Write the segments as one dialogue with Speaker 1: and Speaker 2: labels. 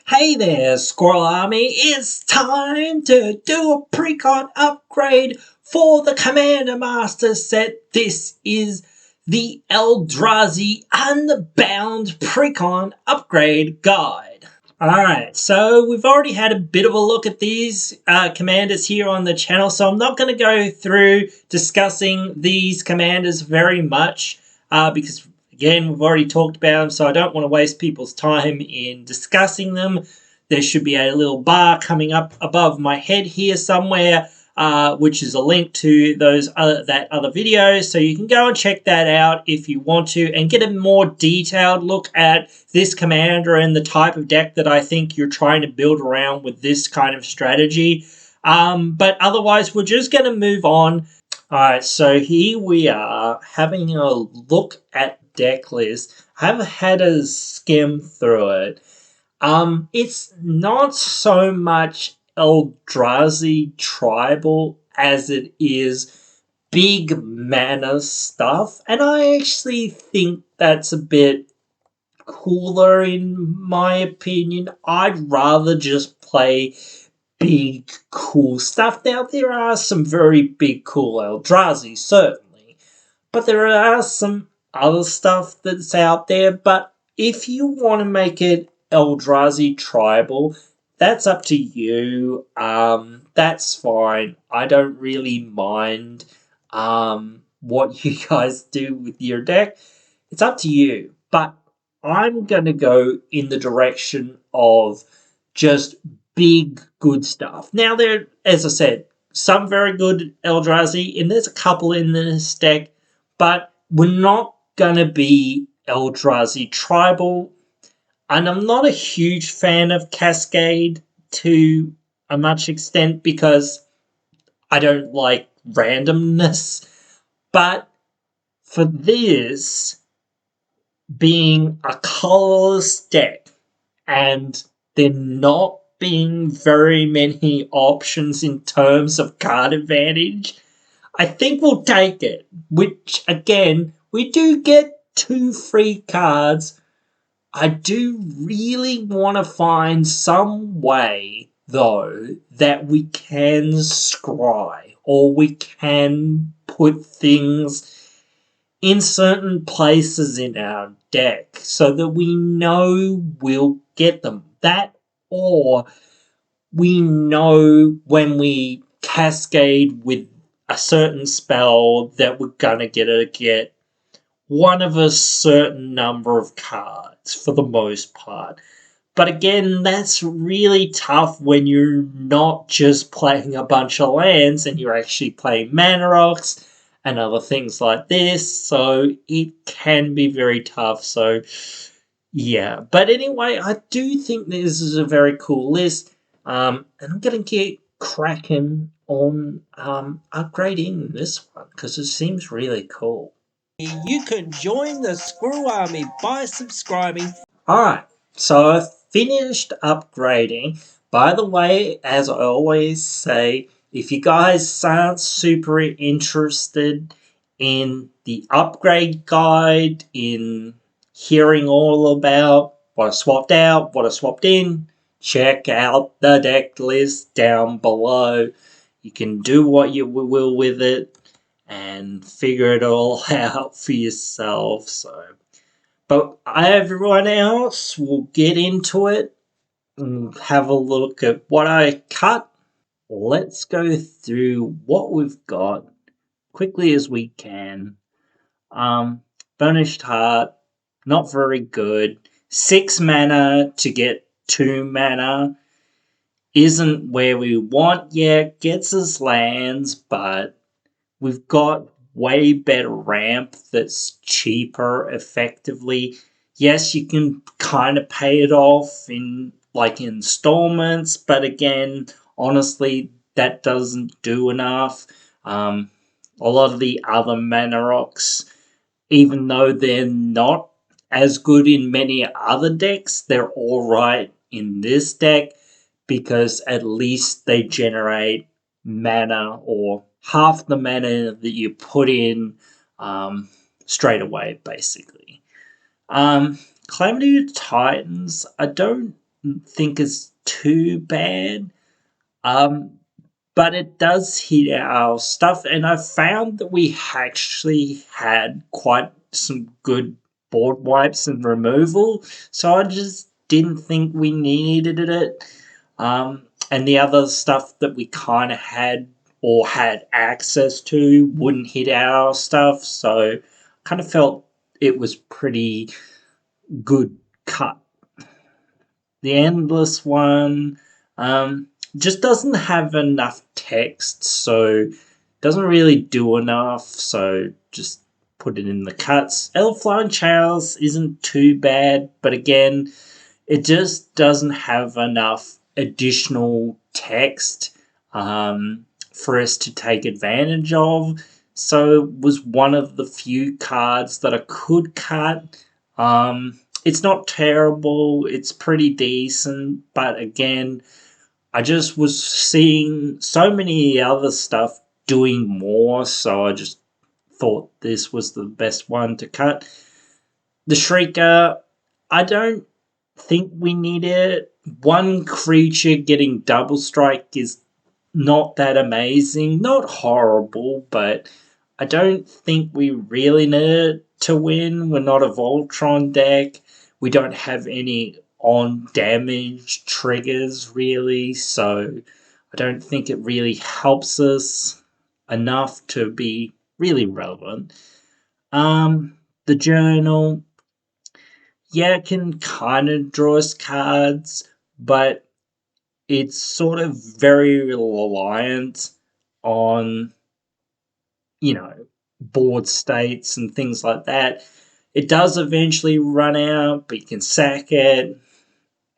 Speaker 1: Hey there, Squirrel Army. It's time to do a precon upgrade for the Commander Master set. This is the Eldrazi Unbound precon upgrade guide. Alright, so we've already had a bit of a look at these commanders here on the channel, so I'm not going to go through discussing these commanders very much because again, we've already talked about them, so I don't want to waste people's time in discussing them. There should be a little bar coming up above my head here somewhere, which is a link to that other video, so you can go and check that out if you want to and get a more detailed look at this commander and the type of deck that I think you're trying to build around with this kind of strategy. But otherwise, we're just going to move on. Alright, so here we are having a look at deck list. I have had a skim through it. It's not so much Eldrazi tribal as it is big mana stuff, and I actually think that's a bit cooler in my opinion. I'd rather just play big cool stuff. Now there are some very big cool Eldrazi certainly, but there are some other stuff that's out there. But if you want to make it Eldrazi tribal, that's up to you. That's fine. I don't really mind what you guys do with your deck. It's up to you. But I'm going to go in the direction of just big good stuff. Now there, as I said, some very good Eldrazi, and there's a couple in this deck, but we're not going to be Eldrazi tribal. And I'm not a huge fan of Cascade to a much extent because I don't like randomness. But for this being a colorless deck and there not being very many options in terms of card advantage, I think we'll take it. Which, again, we do get 2 free cards. I do really want to find some way, though, that we can scry or we can put things in certain places in our deck so that we know we'll get them. That, or we know when we cascade with a certain spell that we're going to get one of a certain number of cards for the most part. But again, that's really tough when you're not just playing a bunch of lands and you're actually playing mana rocks and other things like this. So it can be very tough. So yeah. But anyway, I do think this is a very cool list. And I'm going to get cracking on upgrading this one because it seems really cool. You can join the Squirrel Army by subscribing. Alright, so I finished upgrading. By the way, as I always say, if you guys aren't super interested in the upgrade guide, in hearing all about what I swapped out, what I swapped in, check out the deck list down below. You can do what you will with it and figure it all out for yourself. So, but everyone else will get into it and have a look at what I cut. Let's go through what we've got quickly as we can. Burnished Heart, not very good. 6 mana to get 2 mana isn't where we want yet. Gets us lands, but we've got way better ramp that's cheaper effectively. Yes, you can kind of pay it off in like installments, but again, honestly, that doesn't do enough. A lot of the other mana rocks, even though they're not as good in many other decks, they're alright in this deck because at least they generate mana or half the mana that you put in straight away, basically. Calamity Titans, I don't think is too bad. But it does hit our stuff, and I found that we actually had quite some good board wipes and removal, so I just didn't think we needed it. And the other stuff that we kind of had or had access to wouldn't hit our stuff, so I kind of felt it was pretty good cut. The Endless one just doesn't have enough text, so doesn't really do enough, so just put it in the cuts. Elfline Chaos isn't too bad, but again, it just doesn't have enough additional text for us to take advantage of. So it was one of the few cards that I could cut. It's not terrible, it's pretty decent, but again, I just was seeing so many other stuff doing more, so I just thought this was the best one to cut. The Shrieker, I don't think we need it. One creature getting double strike is not that amazing, not horrible, but I don't think we really need it to win. We're not a Voltron deck. We don't have any on damage triggers really, so I don't think it really helps us enough to be really relevant. The Journal, yeah, it can kind of draw us cards, but it's sort of very reliant on, board states and things like that. It does eventually run out, but you can sack it.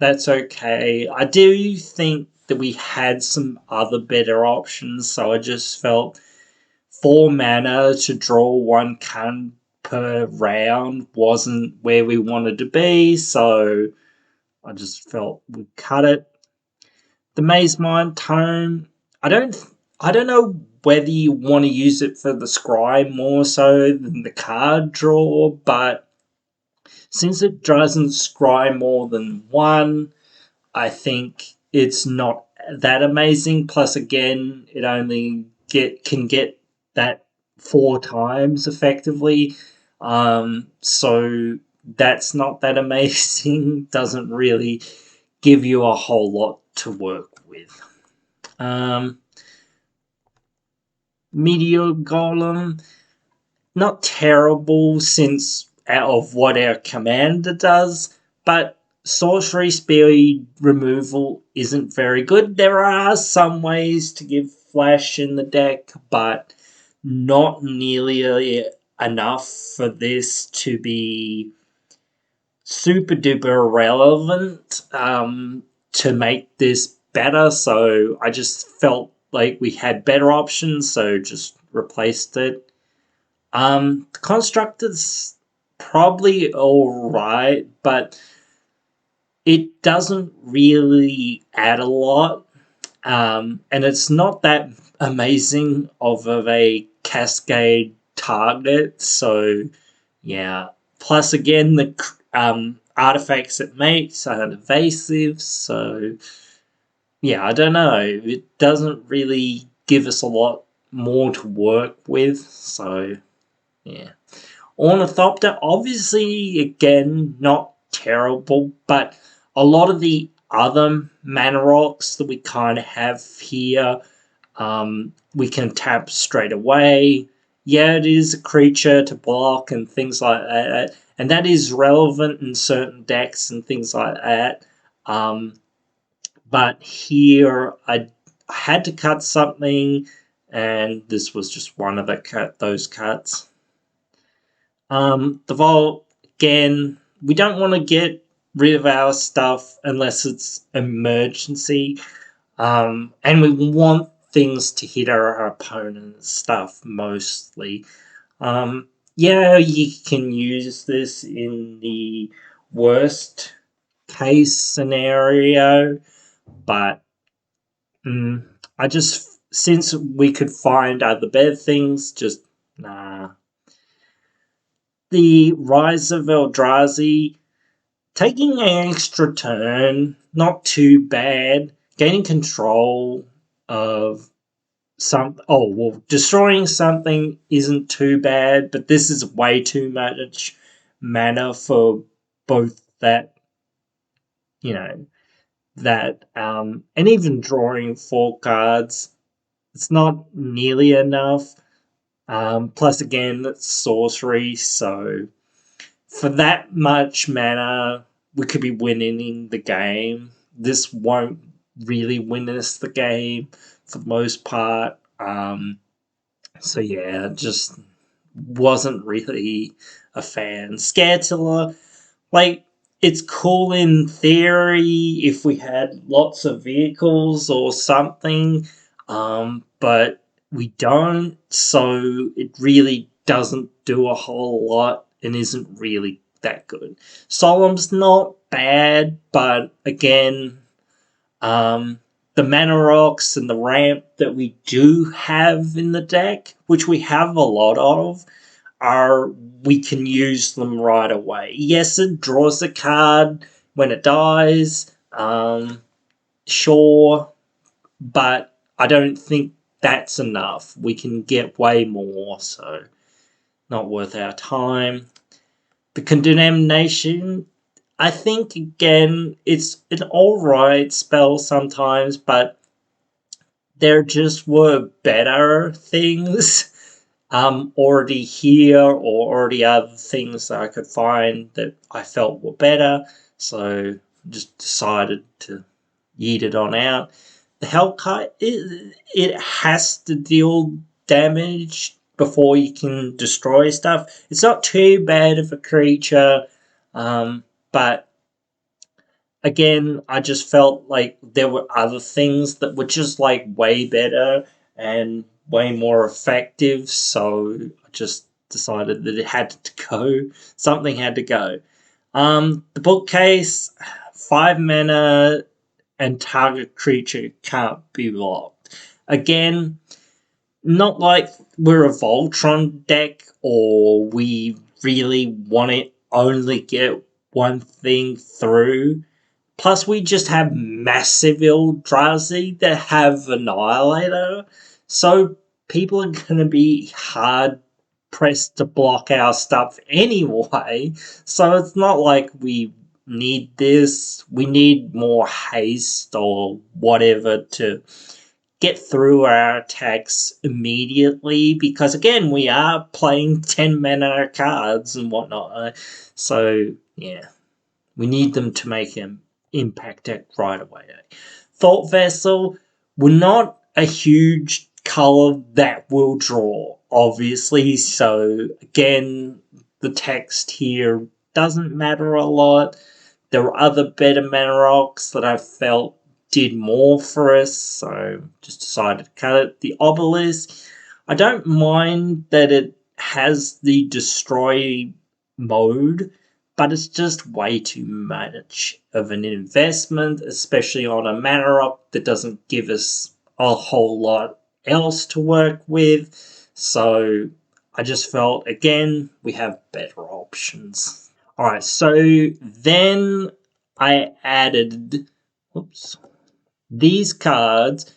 Speaker 1: That's okay. I do think that we had some other better options, so I just felt 4 mana to draw 1 card per round wasn't where we wanted to be, so I just felt we'd cut it. The Maze Mind Tome, I don't know whether you want to use it for the scry more so than the card draw, but since it doesn't scry more than 1, I think it's not that amazing. Plus, again, it only can get that 4 times effectively. So that's not that amazing. Doesn't really give you a whole lot to work with. Meteor Golem, not terrible since out of what our commander does, but sorcery speed removal isn't very good. There are some ways to give flash in the deck, but not nearly enough for this to be super duper relevant to make this better. So I just felt like we had better options, so just replaced it. The Constructor's probably alright, but it doesn't really add a lot, and it's not that amazing of a cascade target, so yeah. Plus, again, the artifacts it makes are evasive, so yeah, I don't know. It doesn't really give us a lot more to work with, so yeah. Orithopter, obviously, again, not terrible, but a lot of the other mana rocks that we kind of have here, we can tap straight away. Yeah, it is a creature to block and things like that, and that is relevant in certain decks and things like that. But here, I had to cut something, and this was just one of those cuts. The Vault, again, we don't want to get rid of our stuff unless it's emergency, and we want things to hit our opponent's stuff mostly. Yeah, you can use this in the worst case scenario, but I just, since we could find other better things, just nah. The Rise of Eldrazi, taking an extra turn, not too bad. Gaining control of destroying something isn't too bad, but this is way too much mana for both that, and even drawing 4 cards, it's not nearly enough. Plus, again, it's sorcery, so for that much mana, we could be winning the game. This won't really win us the game for the most part. So yeah, just wasn't really a fan. Scaretiller, it's cool in theory if we had lots of vehicles or something, but we don't, so it really doesn't do a whole lot and isn't really that good. Solemn's not bad, but again, the mana rocks and the ramp that we do have in the deck, which we have a lot of, we can use them right away. Yes, it draws a card when it dies, sure, but I don't think that's enough. We can get way more, so not worth our time. The condemnation, I think, again, it's an alright spell sometimes, but there just were better things already here, or already other things that I could find that I felt were better, so just decided to yeet it on out. The Hellcat, it has to deal damage before you can destroy stuff. It's not too bad of a creature, but again, I just felt like there were other things that were just way better and way more effective, so I just decided that it had to go. Something had to go. The Bookcase, 5 mana and target creature can't be blocked. Again, not like we're a Voltron deck or we really want to only get one thing through. Plus, we just have massive Eldrazi that have Annihilator, so people are going to be hard pressed to block our stuff anyway. So it's not like we need this. We need more haste or whatever to get through our attacks immediately, because again, we are playing 10 mana cards and whatnot. So yeah, we need them to make an impact right away. Thought Vessel, we're not a huge color that will draw, obviously, so again, the text here doesn't matter a lot. There were other better mana rocks that I felt did more for us, so just decided to cut it. The Obelis, I don't mind that it has the destroy mode, but it's just way too much of an investment, especially on a mana rock that doesn't give us a whole lot else to work with. So I just felt, again, we have better options. Alright, so then I added these cards.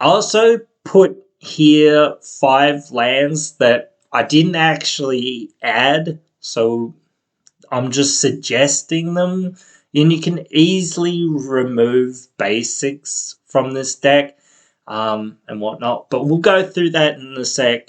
Speaker 1: I also put here 5 lands that I didn't actually add, so I'm just suggesting them, and you can easily remove basics from this deck and whatnot, but we'll go through that in a sec.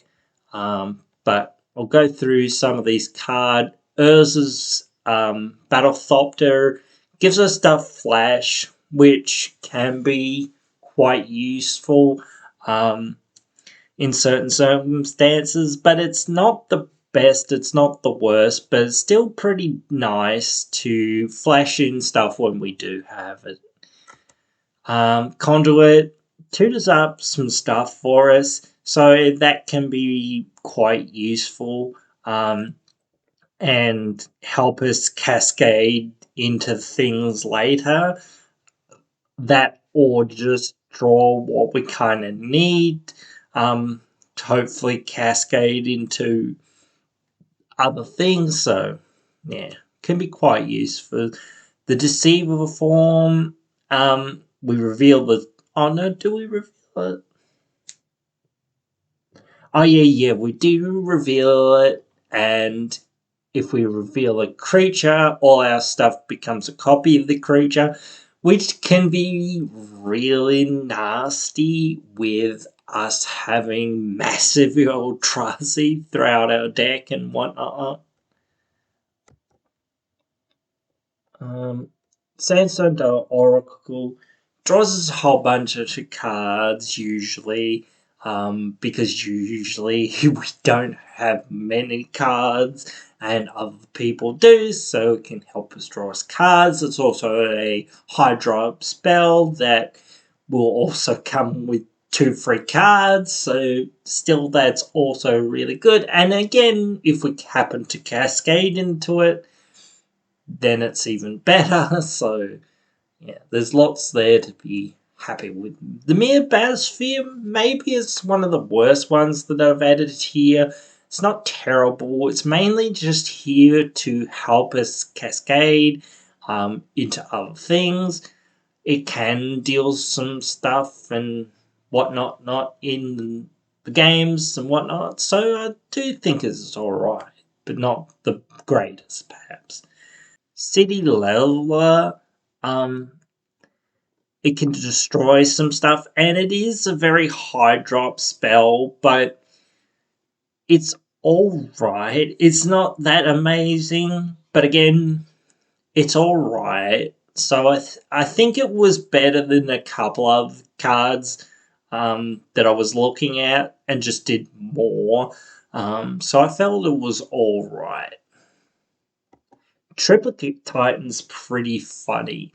Speaker 1: But I'll go through some of these cards. Urza's Orithopter gives us stuff flash, which can be quite useful in certain circumstances, but it's not the best, it's not the worst, but it's still pretty nice to flash in stuff when we do have it. Conduit tutors up some stuff for us, so that can be quite useful and help us cascade into things later, that or just draw what we kind of need to hopefully cascade into other things. So yeah, can be quite useful. The Deceiver form, we reveal the... Oh no, do we reveal it? Oh yeah, we do reveal it, and if we reveal a creature, all our stuff becomes a copy of the creature, which can be really nasty with us having massive Eldrazi throughout our deck and whatnot. Sandstone Oracle draws us a whole bunch of cards usually, because usually we don't have many cards and other people do, so it can help us draw us cards. It's also a high drop spell that will also come with 2 free cards, so still that's also really good. And again, if we happen to cascade into it, then it's even better. So yeah, there's lots there to be happy with. The Mere Biosphere maybe is one of the worst ones that I've added here. It's not terrible. It's mainly just here to help us cascade into other things. It can deal some stuff and whatnot, not in the games and whatnot. So I do think it's alright, but not the greatest, perhaps. City Leveler, it can destroy some stuff, and it is a very high drop spell, but it's alright. It's not that amazing, but again, it's alright. So I think it was better than a couple of cards that I was looking at and just did more. So I felt it was alright. Triplicate Titan's pretty funny.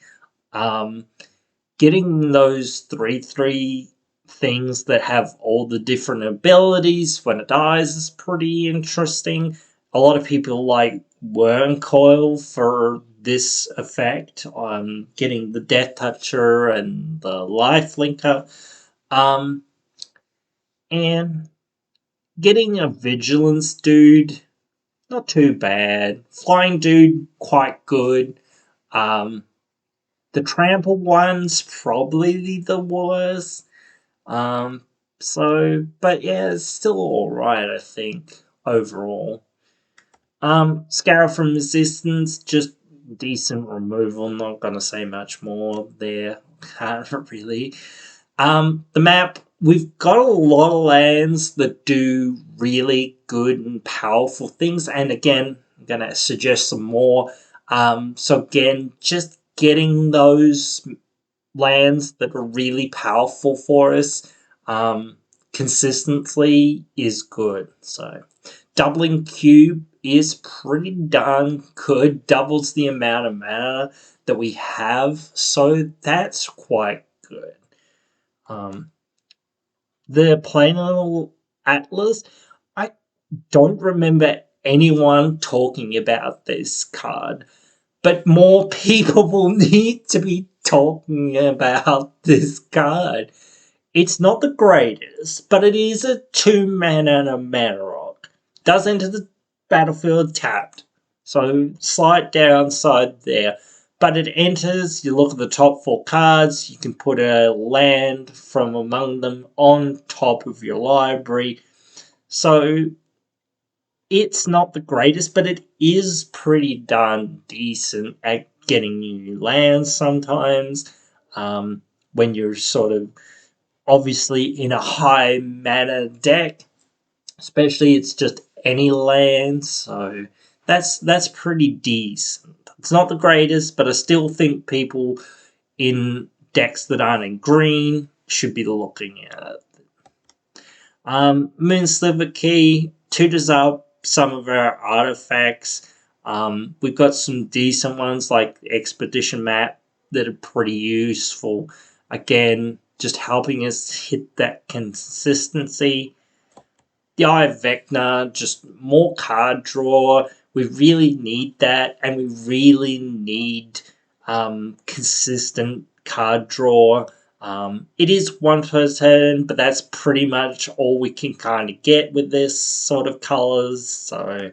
Speaker 1: Getting those 3/3 things that have all the different abilities when it dies is pretty interesting. A lot of people like Wormcoil for this effect on getting the Death Toucher and the Life Linker. And getting a Vigilance dude, not too bad. Flying dude, quite good. The Trample one's probably the worst. But yeah, it's still alright, I think, overall. Scarab from Resistance, just decent removal, not gonna say much more there. Can't really. The map, we've got a lot of lands that do really good and powerful things, and again, I'm gonna suggest some more. So again, just getting those lands that are really powerful for us consistently is good. So doubling cube is pretty darn good, doubles the amount of mana that we have, so that's quite good. The Planar Atlas, I don't remember anyone talking about this card, but more people will need to be talking about this card. It's not the greatest, but it is a 2-mana and a mana rock. Does enter the battlefield tapped, so slight downside there. But it enters, you look at the top 4 cards, you can put a land from among them on top of your library. So it's not the greatest, but it is pretty darn decent at getting new lands sometimes. When you're sort of obviously in a high mana deck, especially it's just any land, so that's pretty decent. It's not the greatest, but I still think people in decks that aren't in green should be looking at it. Moonsliver Key tutors up some of our artifacts. We've got some decent ones like the Expedition Map that are pretty useful. Again, just helping us hit that consistency. The Eye of Vecna, just more card draw. We really need that, and we really need consistent card draw. It is 1 per turn, but that's pretty much all we can kind of get with this sort of colours, so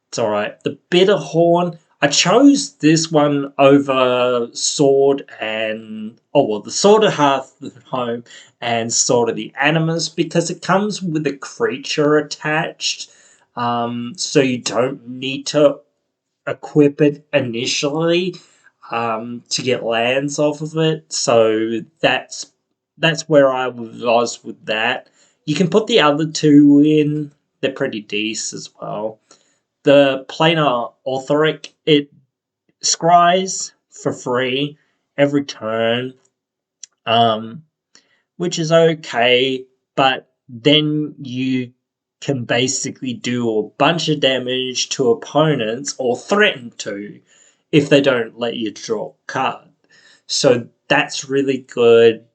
Speaker 1: it's alright. The Bitter Horn, I chose this one over Sword and... the Sword of Hearthstone and Sword of the Animus, because it comes with a creature attached. So you don't need to equip it initially to get lands off of it. So that's where I was with that. You can put the other two in. They're pretty decent as well. The Planar Authoric, it scries for free every turn, which is okay, but then you can basically do a bunch of damage to opponents, or threaten to, if they don't let you draw a card. So that's really good.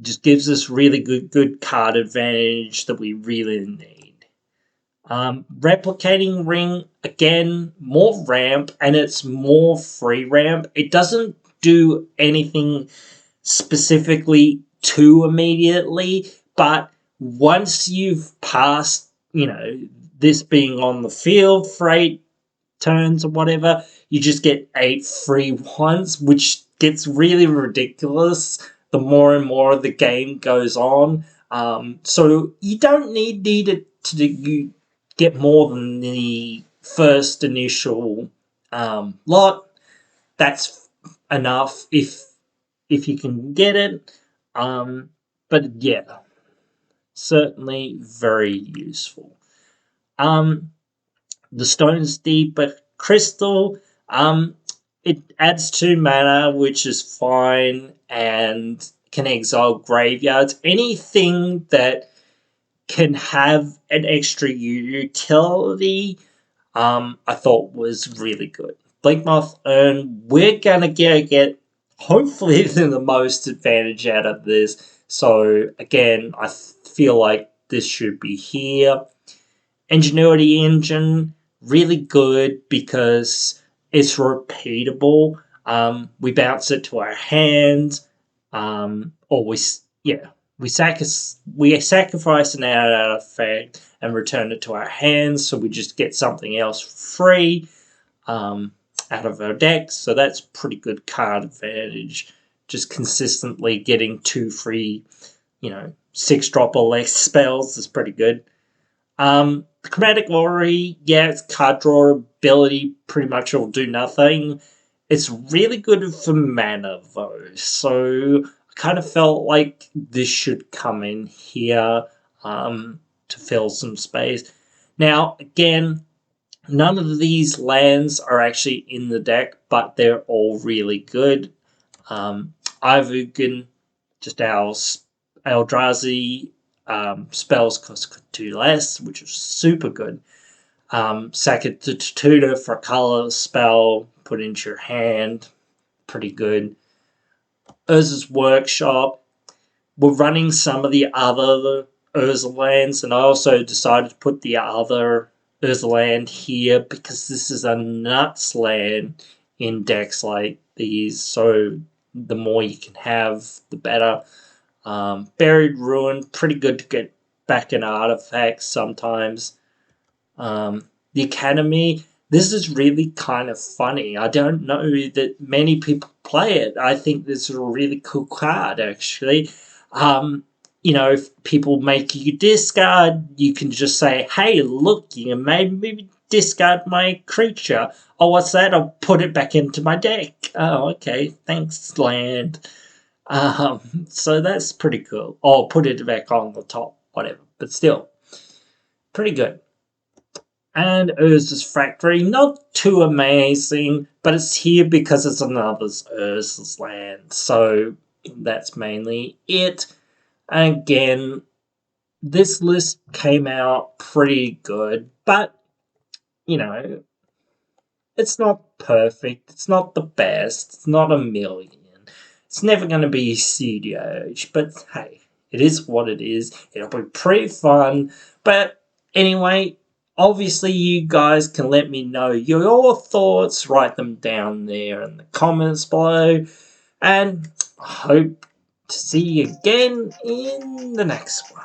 Speaker 1: Just gives us really good card advantage that we really need. Replicating Ring, again, more ramp, and it's more free ramp. It doesn't do anything specifically too immediately, but once you've passed, this being on the field for 8 turns or whatever, you just get 8 free ones, which gets really ridiculous the more and more the game goes on. So you don't need to get more than the first initial lot. That's enough if you can get it. But yeah, certainly very useful. The Stone's Deeper Crystal, it adds 2 mana, which is fine, and can exile graveyards. Anything that can have an extra utility, I thought was really good. Bleakmoth Urn, we're gonna get hopefully the most advantage out of this. So again, I feel like this should be here. Ingenuity Engine, really good because it's repeatable. We bounce it to our hands, or we sacrifice an artifact and return it to our hands, so we just get something else free out of our decks. So that's pretty good card advantage. Just consistently getting 2 free, 6-drop or less spells is pretty good. Chromatic Glory, its card draw ability pretty much will do nothing. It's really good for mana though, so I kind of felt like this should come in here to fill some space. Now, again, none of these lands are actually in the deck, but they're all really good. Ivugan, just our Eldrazi spells cost 2 less, which is super good. Sack it to tutor for a color spell, put into your hand, pretty good. Urza's Workshop, we're running some of the other Urza lands, and I also decided to put the other Urza land here because this is a nuts land in decks like these, so the more you can have, the better. Buried Ruin, pretty good to get back in artifacts sometimes. The Academy, this is really kind of funny. I don't know that many people play it. I think this is a really cool card, actually. If people make you discard, you can just say, hey, look, you made me discard my creature. Oh, what's that? I'll put it back into my deck. Oh, okay, thanks, land. So that's pretty cool. Or put it back on the top, whatever. But still, pretty good. And Urza's Factory, not too amazing, but it's here because it's another Urza's land. So that's mainly it. And again, this list came out pretty good, but, it's not perfect. It's not the best. It's not a million. It's never going to be CDH, but hey, it is what it is. It'll be pretty fun. But anyway, obviously you guys can let me know your thoughts. Write them down there in the comments below. And I hope to see you again in the next one.